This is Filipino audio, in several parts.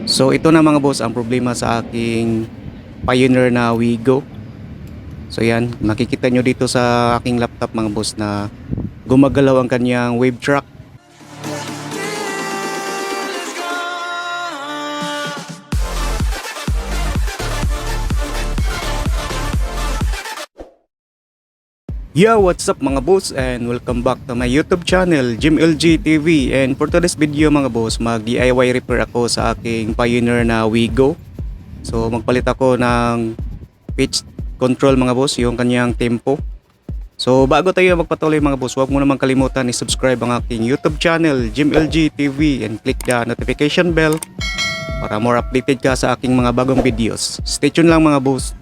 So ito na mga boss ang problema sa aking Pioneer na Wigo. So yan, makikita nyo dito sa aking laptop mga boss na gumagalaw ang kanyang wave track. Yo, what's up mga boss and welcome back to my YouTube channel, JimLG TV. And for today's video mga boss, mag-DIY repair ako sa aking Pioneer na Wigo. So magpalit ako ng pitch control mga boss, yung kanyang tempo. So bago tayo magpatuloy mga boss, huwag mo naman kalimutan i-subscribe ang aking YouTube channel, JimLG TV, and click the notification bell para more updated ka sa aking mga bagong videos. Stay tuned lang mga boss.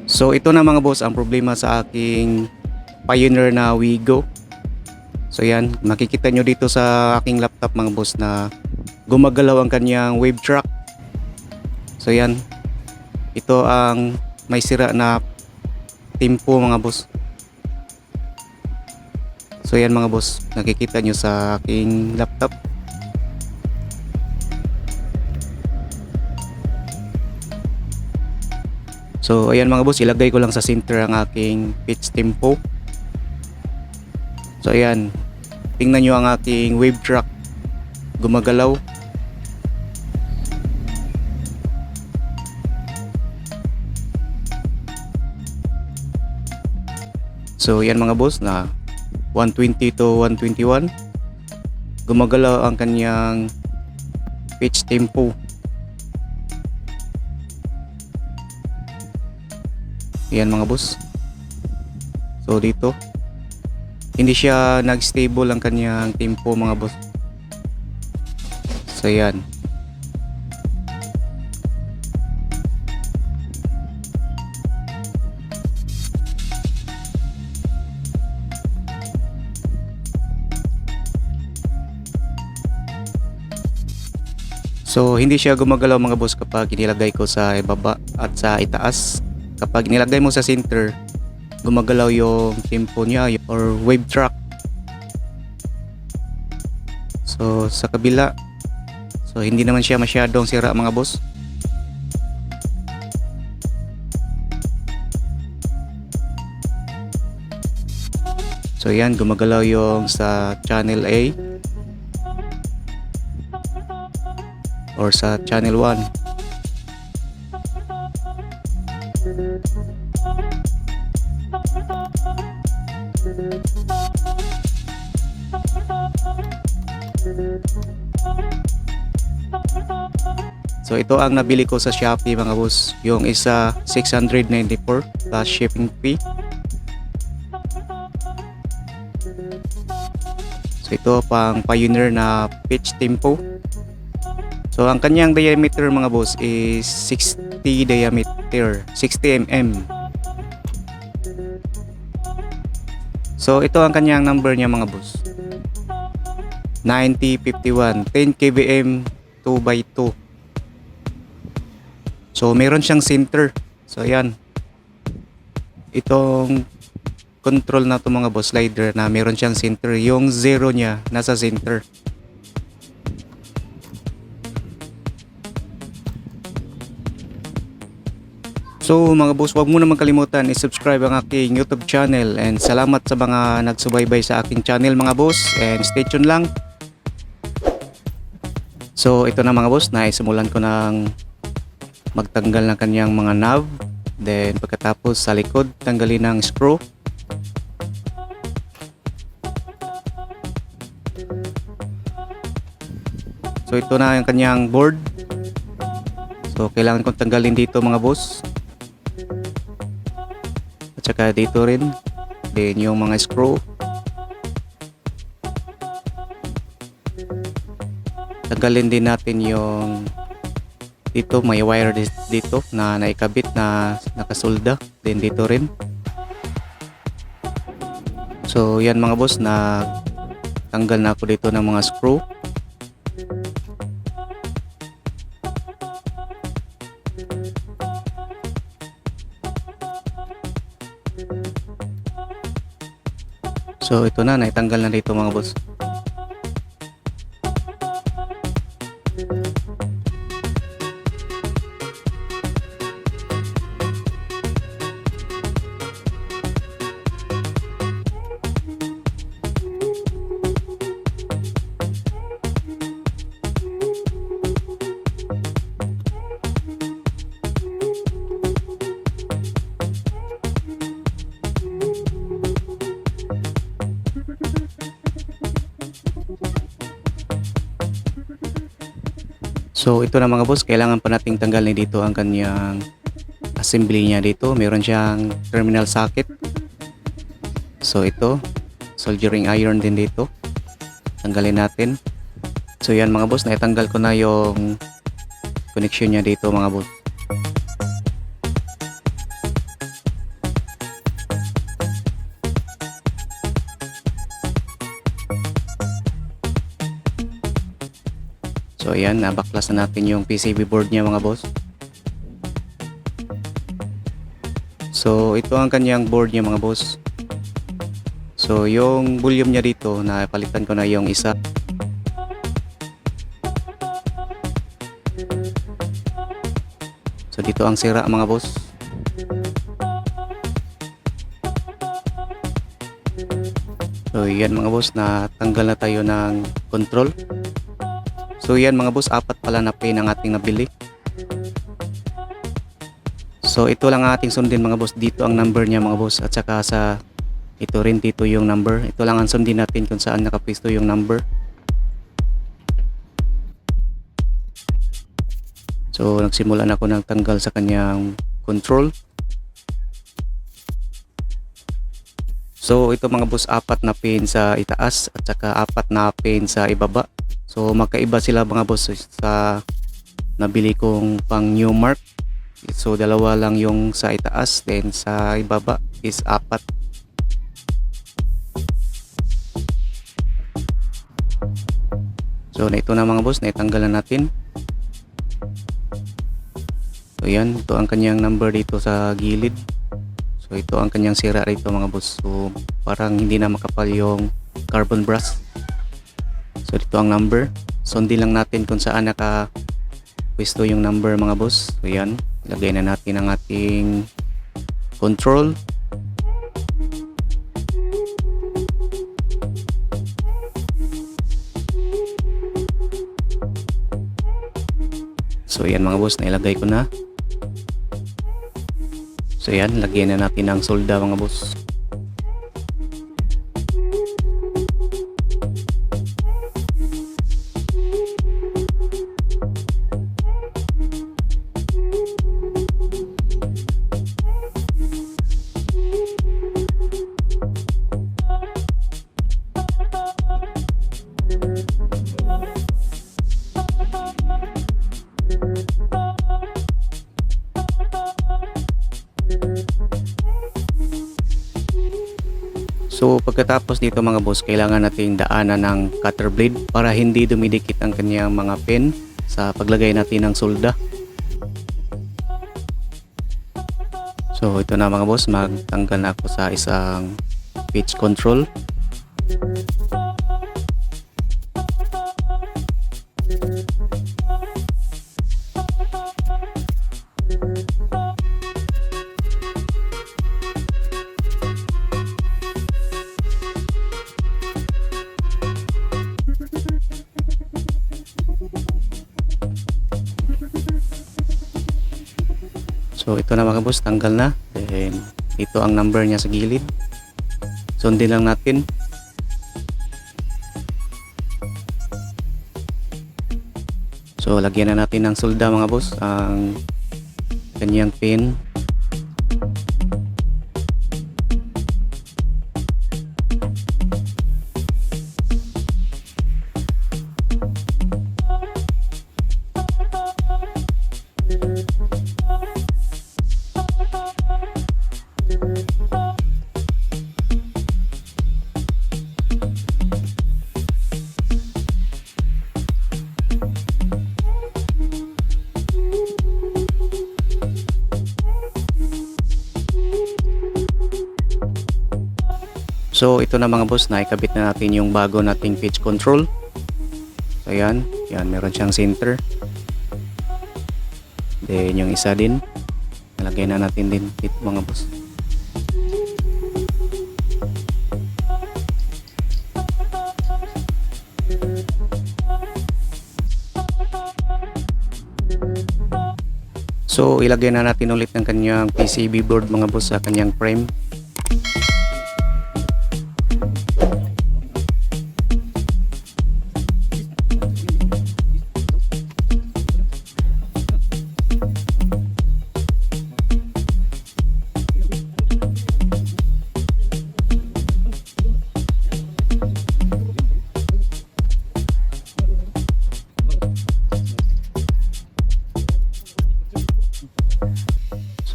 So ito na mga boss ang problema sa aking Pioneer na Wigo. So yan, makikita nyo dito sa aking laptop mga boss na gumagalaw ang kanyang wave track. So yan, ito ang may sira na tempo mga boss. So yan mga boss, nakikita nyo sa aking laptop. So ayan mga boss, ilagay ko lang sa center ang aking pitch tempo. So ayan, tingnan nyo ang aking wave track gumagalaw. So yan mga boss, na 120 to 121 gumagalaw ang kanyang pitch tempo. Yan mga boss. So dito hindi siya nag-stable ang kanyang tempo mga boss. So yan. So hindi siya gumagalaw mga boss kapag inilagay ko sa ibaba at sa itaas. Kapag nilagay mo sa center, gumagalaw yung tempo niya or wave track. So sa kabila, so hindi naman siya masyadong sira mga boss. So yan, gumagalaw yung sa channel A or sa channel 1. So ito ang nabili ko sa Shopee mga boss. Yung isa 694 plus shipping fee. So ito pang Pioneer na pitch tempo. So ang kanyang diameter mga boss is 60 diameter, 60 mm. So ito ang kanyang number niya mga boss, 9051, 10 kbm 2x2. So meron siyang center. So ayan, itong control na to mga boss, slider na meron siyang center. Yung zero niya nasa center. So mga boss, huwag mo naman kalimutan i-subscribe ang aking YouTube channel, and salamat sa mga nagsubaybay sa aking channel mga boss, and stay tuned lang. So ito na mga boss, naisimulan ko ng magtanggal ng kanyang mga knob. Then pagkatapos sa likod, tanggalin ng screw. So ito na yung kanyang board. So kailangan kong tanggalin dito mga boss, at saka dito rin. Then yung mga screw, tanggalin din natin yung dito, may wire dito na naikabit na nakasolda. Then dito rin. So yan mga boss, na tanggal na ako dito ng mga screw. So ito na, naitanggal na dito mga boss. So ito na mga boss, kailangan pa nating tanggalin dito ang kanyang assembly niya dito. Meron siyang terminal socket. So ito, soldering iron din dito. Tanggalin natin. So yan mga boss, naitanggal ko na yung connection niya dito mga boss. So ayan, nabaklas na natin yung PCB board niya mga boss. So ito ang kanyang board niya mga boss. So yung volume niya dito, napalitan ko na yung isa. So dito ang sira mga boss. So yan mga boss, natanggal na tayo ng control. So yan mga boss, apat pala na pin ang ating nabili. So ito lang ang ating sundin mga boss. Dito ang number niya mga boss. At saka sa ito rin dito yung number. Ito lang ang sundin natin kung saan nakapisto yung number. So nagsimula na ako ng tanggal sa kanyang control. So ito mga boss, apat na pin sa itaas at saka apat na pin sa ibaba. So magkaiba sila mga boss sa nabili kong pang new mark. So dalawa lang yung sa itaas, then sa ibaba is apat. So ito na mga boss, naitanggal na natin. So yan, ito ang kanyang number dito sa gilid. So ito ang kanyang sira rito mga boss. So parang hindi na makapal yung carbon brass. So dito ang number. Sundin lang natin kung saan naka-pwesto yung number mga boss. So yan, lagay na natin ang ating control. So yan mga boss, nailagay ko na. So yan, lagyan na natin ang solda mga boss. So pagkatapos dito mga boss, kailangan nating daanan ng cutter blade para hindi dumidikit ang kanyang mga pin sa paglagay natin ng solda. So ito na mga boss, magtanggal na ako sa isang pitch control. So ito na mga boss, tanggal na. Then ito ang number niya sa gilid. Sundin lang natin. So lagyan na natin ng solda mga boss ang kanyang pin. So ito na mga boss, naikabit na natin yung bago nating pitch control. So yan, meron siyang center. Then yung isa din, nalagay na natin din dito mga boss. So ilagay na natin ulit ng kanyang PCB board mga boss sa kanyang frame.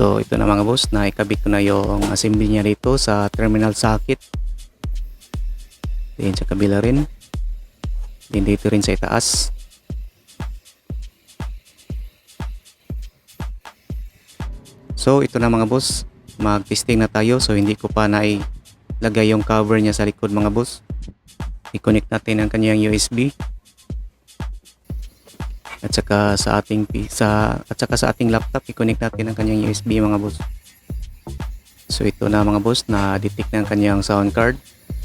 So ito na mga boss, naikabit ko na yung assembly niya dito sa terminal socket. Then sa kabila rin. Then dito rin sa itaas. So ito na mga boss, mag-testing na tayo. So hindi ko pa nailagay yung cover niya sa likod mga boss. I-connect natin ang kanyang USB. At saka sa ating laptop, i-connect natin ang kanyang USB mga boss. So ito na mga boss, na-detect na ang kanyang sound card.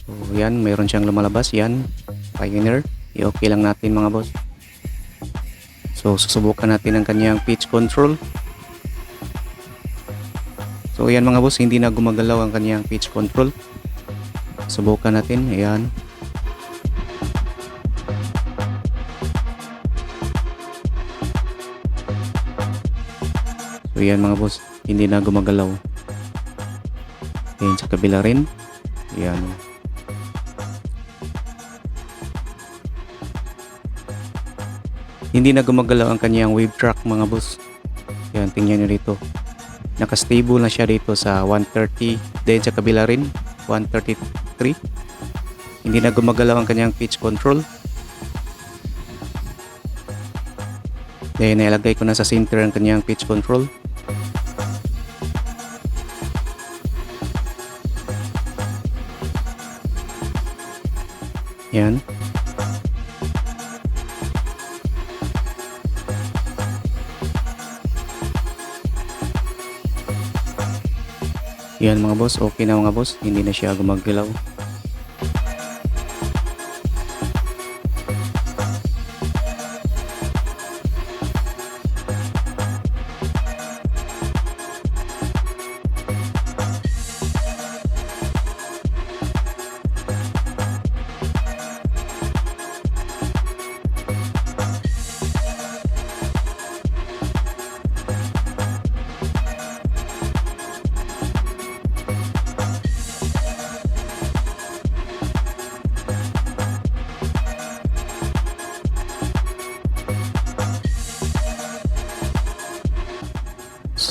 So yan, mayroon siyang lumalabas. Yan, Pioneer. I-okay lang natin mga boss. So susubukan natin ang kanyang pitch control. So yan mga boss, hindi na gumagalaw ang kanyang pitch control. Subukan natin, ayan. So yan mga boss, hindi na gumagalaw. Ayan sa kabila rin. Ayan. Hindi na gumagalaw ang kanyang wave track mga boss. Ayan, tingnan nyo dito. Nakastable na siya dito sa 130. Then sa kabila rin, 133. Hindi na gumagalaw ang kanyang pitch control. Then nilagay ko na sa center ang kanyang pitch control. Yan. Yan mga boss, okay na mga boss, hindi na siya gumagalaw.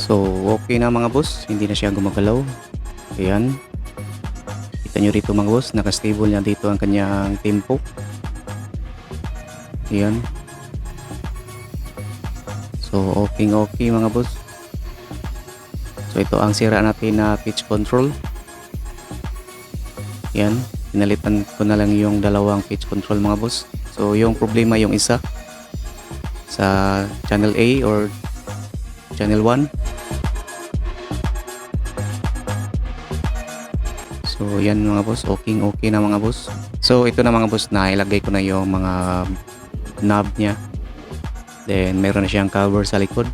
So okay na mga boss, hindi na siya gumagalaw. Ayan. Kita nyo rito mga boss, nakastable na dito ang kanyang tempo. Ayan. So okay mga boss. So ito ang sira natin na pitch control. Ayan. Pinalitan ko na lang yung dalawang pitch control mga boss. So yung problema yung isa sa channel A or channel 1. So yan mga boss, okay na mga boss. So ito na mga boss, na ilagay ko na yung mga knob niya. Then meron na siyang cover sa likod.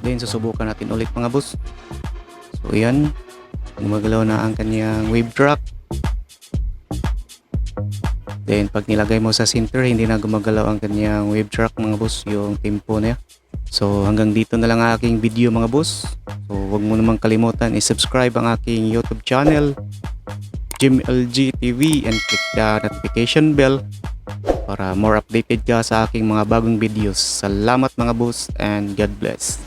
Then susubukan natin ulit mga boss. So yan, gumagalaw na ang kanyang wave track. Then pag nilagay mo sa center, hindi na gumagalaw ang kanyang wave track mga boss, yung tempo niya. So hanggang dito na lang ang aking video mga boss. So huwag mo namang kalimutan i-subscribe ang aking YouTube channel, JimLG TV, and click the notification bell para more updated ka sa aking mga bagong videos. Salamat mga boss and God bless.